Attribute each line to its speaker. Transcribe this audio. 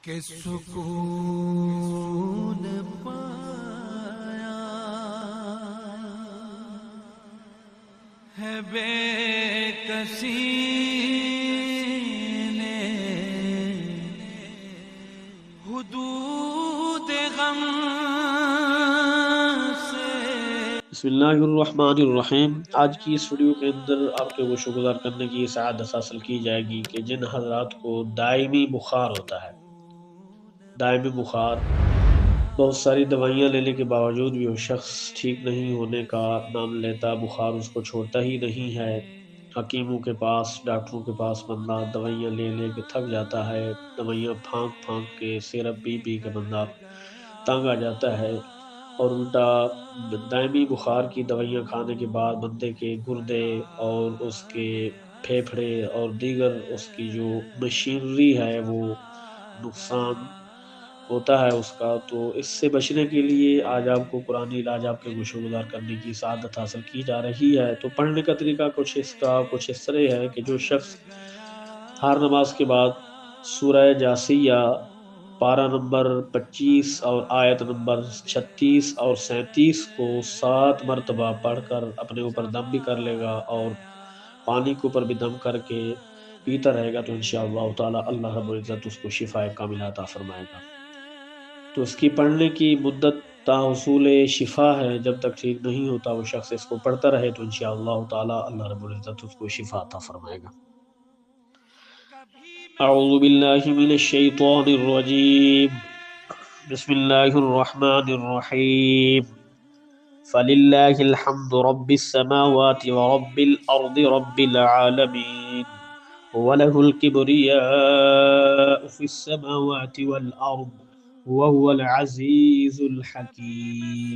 Speaker 1: کہ سکون پایا ہے بے کسی نے حدود غم سے۔
Speaker 2: بسم اللہ الرحمن الرحیم۔ آج کی اس ویڈیو کے اندر آپ کے وہ شکرگزار کرنے کی سعادت حاصل کی جائے گی کہ جن حضرات کو دائمی بخار ہوتا ہے، دائمی بخار، بہت ساری دوائیاں لینے کے باوجود بھی وہ شخص ٹھیک نہیں ہونے کا نام لیتا، بخار اس کو چھوڑتا ہی نہیں ہے، حکیموں کے پاس، ڈاکٹروں کے پاس بندہ دوائیاں لے لے کے تھک جاتا ہے، دوائیاں پھانک پھانک کے، سیرپ پی پی کے بندہ تنگ آ جاتا ہے، اور الٹا دائمی بخار کی دوائیاں کھانے کے بعد بندے کے گردے اور اس کے پھیپھڑے اور دیگر اس کی جو مشینری ہے وہ نقصان ہوتا ہے اس کا۔ تو اس سے بچنے کے لیے آج آپ کو قرآنی علاج آپ کے گوشوگزار کرنے کی سعادت حاصل کی جا رہی ہے۔ تو پڑھنے کا طریقہ کچھ اس طرح ہے کہ جو شخص ہر نماز کے بعد سورہ جاسیہ پارہ نمبر 25 اور آیت نمبر 36 اور 37 کو 7 مرتبہ پڑھ کر اپنے اوپر دم بھی کر لے گا اور پانی کے اوپر بھی دم کر کے پیتا رہے گا، تو انشاءاللہ تعالی اللہ رب العزت اس کو شفا کاملہ عطا فرمائے گا۔ تو اس کی پڑھنے کی مدت تا حصول شفا ہے، جب تک ٹھیک نہیں ہوتا وہ شخص اس کو پڑھتا رہے تو انشاءاللہ تعالی اللہ رب العزت اس کو شفا عطا فرمائے گا۔ اعوذ باللہ من الشیطان الرجیم، بسم اللہ الرحمن الرحیم۔ فللہ الحمد رب السماوات ورب الارض رب العالمین، وله الكبرياء في السماوات والارض وهو العزيز الحكيم۔